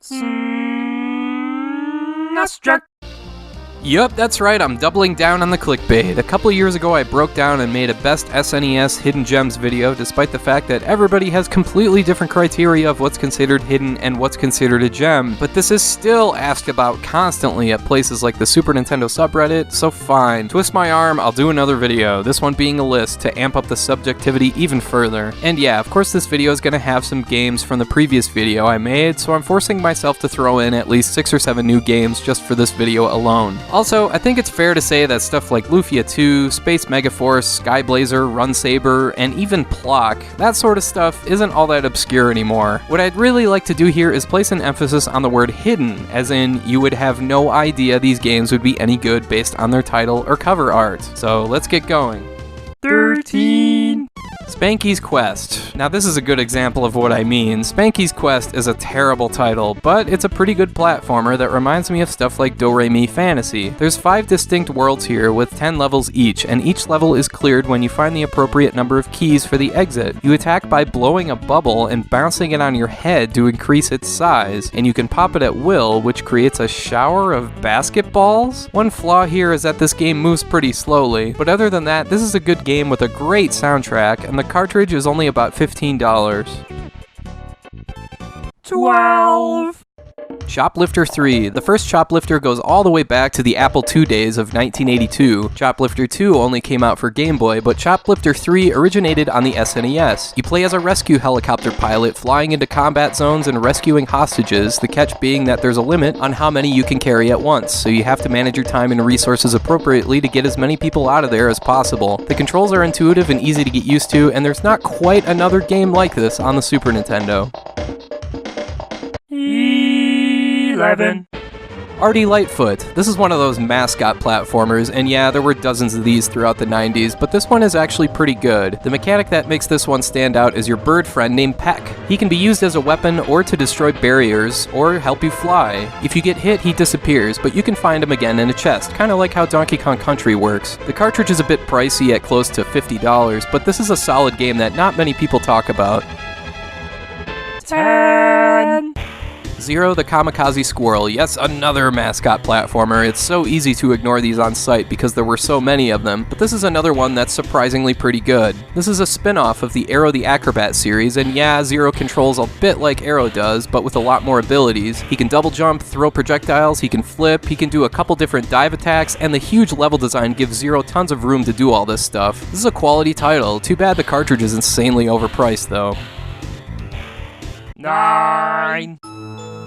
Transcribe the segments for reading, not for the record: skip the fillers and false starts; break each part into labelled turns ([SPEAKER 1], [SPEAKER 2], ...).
[SPEAKER 1] SNESdrunk.
[SPEAKER 2] Yup, that's right, I'm doubling down on the clickbait. A couple years ago I broke down and made a best SNES hidden gems video, despite the fact that everybody has completely different criteria of what's considered hidden and what's considered a gem. But this is still asked about constantly at places like the Super Nintendo subreddit, so fine. Twist my arm, I'll do another video, this one being a list to amp up the subjectivity even further. And yeah, of course this video is gonna have some games from the previous video I made, so I'm forcing myself to throw in at least 6 or 7 new games just for this video alone. Also, I think it's fair to say that stuff like Lufia 2, Space Megaforce, Skyblazer, Run Saber, and even Plock, that sort of stuff isn't all that obscure anymore. What I'd really like to do here is place an emphasis on the word hidden, as in you would have no idea these games would be any good based on their title or cover art. So let's get going.
[SPEAKER 1] 13.
[SPEAKER 2] Spanky's Quest. Now this is a good example of what I mean. Spanky's Quest is a terrible title, but it's a pretty good platformer that reminds me of stuff like Do-Re-Mi Fantasy. There's 5 distinct worlds here with 10 levels each, and each level is cleared when you find the appropriate number of keys for the exit. You attack by blowing a bubble and bouncing it on your head to increase its size, and you can pop it at will, which creates a shower of basketballs? One flaw here is that this game moves pretty slowly, but other than that, this is a good game with a great soundtrack, and the cartridge is only about $15.
[SPEAKER 1] 12.
[SPEAKER 2] Shoplifter 3. The first Shoplifter goes all the way back to the Apple II days of 1982. Shoplifter 2 only came out for Game Boy, but Shoplifter 3 originated on the SNES. You play as a rescue helicopter pilot flying into combat zones and rescuing hostages, the catch being that there's a limit on how many you can carry at once, so you have to manage your time and resources appropriately to get as many people out of there as possible. The controls are intuitive and easy to get used to, and there's not quite another game like this on the Super Nintendo.
[SPEAKER 1] 11.
[SPEAKER 2] Artie Lightfoot. This is one of those mascot platformers, and yeah, there were dozens of these throughout the 90s, but this one is actually pretty good. The mechanic that makes this one stand out is your bird friend named Peck. He can be used as a weapon or to destroy barriers, or help you fly. If you get hit, he disappears, but you can find him again in a chest, kinda like how Donkey Kong Country works. The cartridge is a bit pricey at close to $50, but this is a solid game that not many people talk about.
[SPEAKER 1] 10.
[SPEAKER 2] Zero the Kamikaze Squirrel. Yes, another mascot platformer. It's so easy to ignore these on sight because there were so many of them, but this is another one that's surprisingly pretty good. This is a spin-off of the Arrow the Acrobat series, and yeah, Zero controls a bit like Arrow does, but with a lot more abilities. He can double jump, throw projectiles, he can flip, he can do a couple different dive attacks, and the huge level design gives Zero tons of room to do all this stuff. This is a quality title. Too bad the cartridge is insanely overpriced though.
[SPEAKER 1] 9.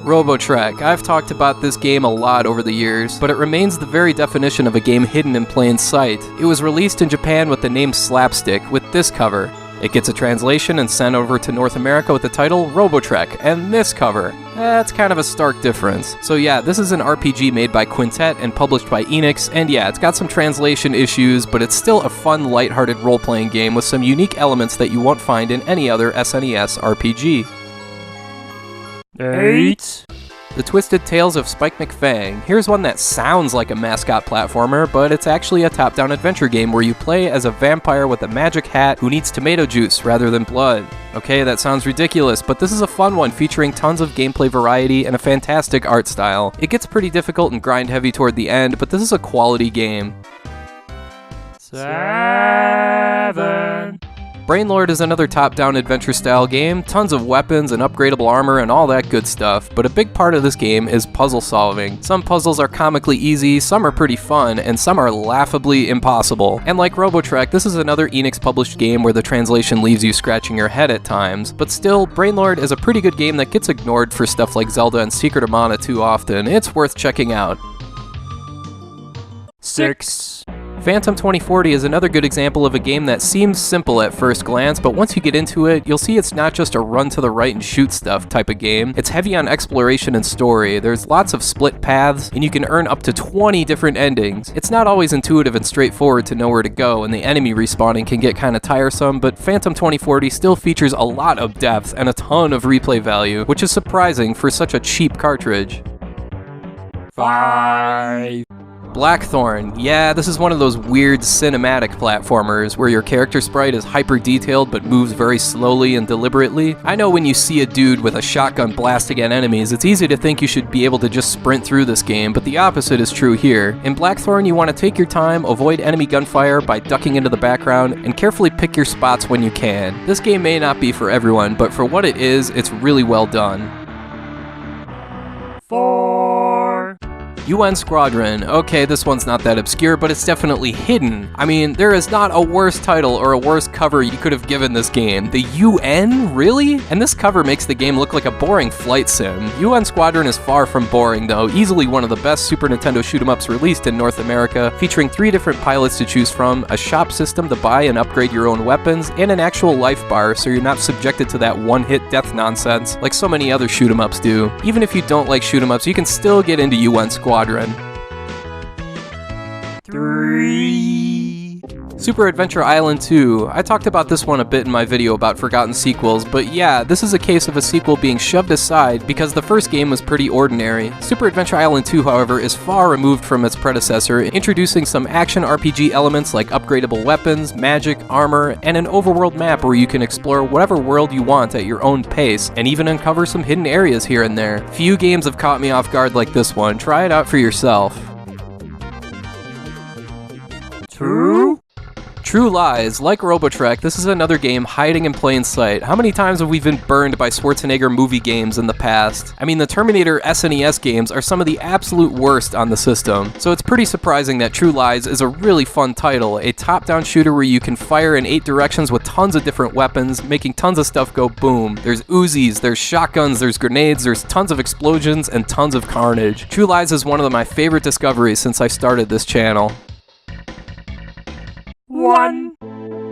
[SPEAKER 2] Robotrek. I've talked about this game a lot over the years, but it remains the very definition of a game hidden in plain sight. It was released in Japan with the name Slapstick, with this cover. It gets a translation and sent over to North America with the title Robotrek, and this cover. That's kind of a stark difference. So yeah, this is an RPG made by Quintet and published by Enix, and yeah, it's got some translation issues, but it's still a fun, lighthearted role-playing game with some unique elements that you won't find in any other SNES RPG.
[SPEAKER 1] 8.
[SPEAKER 2] The Twisted Tales of Spike McFang. Here's one that sounds like a mascot platformer, but it's actually a top-down adventure game where you play as a vampire with a magic hat who needs tomato juice rather than blood. Okay, that sounds ridiculous, but this is a fun one featuring tons of gameplay variety and a fantastic art style. It gets pretty difficult and grind-heavy toward the end, but this is a quality game.
[SPEAKER 1] 7.
[SPEAKER 2] Brainlord is another top-down adventure-style game, tons of weapons and upgradable armor and all that good stuff, but a big part of this game is puzzle solving. Some puzzles are comically easy, some are pretty fun, and some are laughably impossible. And like Robotrek, this is another Enix-published game where the translation leaves you scratching your head at times, but still, Brainlord is a pretty good game that gets ignored for stuff like Zelda and Secret of Mana too often. It's worth checking out.
[SPEAKER 1] 6.
[SPEAKER 2] Phantom 2040 is another good example of a game that seems simple at first glance, but once you get into it, you'll see it's not just a run to the right and shoot stuff type of game. It's heavy on exploration and story. There's lots of split paths, and you can earn up to 20 different endings. It's not always intuitive and straightforward to know where to go, and the enemy respawning can get kinda tiresome, but Phantom 2040 still features a lot of depth and a ton of replay value, which is surprising for such a cheap cartridge.
[SPEAKER 1] 5.
[SPEAKER 2] Blackthorn. Yeah, this is one of those weird cinematic platformers where your character sprite is hyper detailed but moves very slowly and deliberately. I know when you see a dude with a shotgun blasting at enemies, it's easy to think you should be able to just sprint through this game, but the opposite is true here. In Blackthorn, you want to take your time, avoid enemy gunfire by ducking into the background, and carefully pick your spots when you can. This game may not be for everyone, but for what it is, it's really well done.
[SPEAKER 1] 4.
[SPEAKER 2] UN Squadron. Okay, this one's not that obscure, but it's definitely hidden. I mean, there is not a worse title or a worse cover you could have given this game. The UN? Really? And this cover makes the game look like a boring flight sim. UN Squadron is far from boring, though. Easily one of the best Super Nintendo shoot-'em-ups released in North America, featuring 3 different pilots to choose from, a shop system to buy and upgrade your own weapons, and an actual life bar so you're not subjected to that one-hit death nonsense like so many other shoot-'em-ups do. Even if you don't like shoot-'em-ups, you can still get into UN Squadron.
[SPEAKER 1] 3.
[SPEAKER 2] Super Adventure Island 2. I talked about this one a bit in my video about forgotten sequels, but yeah, this is a case of a sequel being shoved aside because the first game was pretty ordinary. Super Adventure Island 2, however, is far removed from its predecessor, introducing some action RPG elements like upgradable weapons, magic, armor, and an overworld map where you can explore whatever world you want at your own pace, and even uncover some hidden areas here and there. Few games have caught me off guard like this one. Try it out for yourself.
[SPEAKER 1] 2.
[SPEAKER 2] True Lies. Like Robotrek, this is another game hiding in plain sight. How many times have we been burned by Schwarzenegger movie games in the past? I mean, the Terminator SNES games are some of the absolute worst on the system, so it's pretty surprising that True Lies is a really fun title, a top-down shooter where you can fire in 8 directions with tons of different weapons, making tons of stuff go boom. There's Uzis, there's shotguns, there's grenades, there's tons of explosions, and tons of carnage. True Lies is one of my favorite discoveries since I started this channel.
[SPEAKER 1] 1.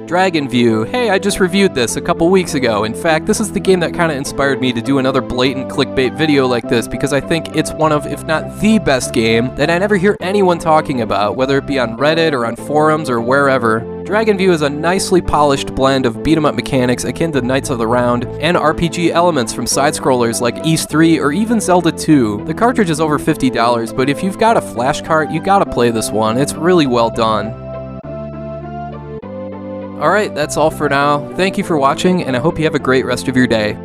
[SPEAKER 2] Dragon View. Hey, I just reviewed this a couple weeks ago. In fact, this is the game that kind of inspired me to do another blatant clickbait video like this because I think it's one of, if not the best game, that I never hear anyone talking about, whether it be on Reddit or on forums or wherever. Dragon View is a nicely polished blend of beat-em-up mechanics akin to Knights of the Round and RPG elements from side-scrollers like Ys 3 or even Zelda 2. The cartridge is over $50, but if you've got a flash cart, you gotta play this one. It's really well done. Alright, that's all for now. Thank you for watching, and I hope you have a great rest of your day.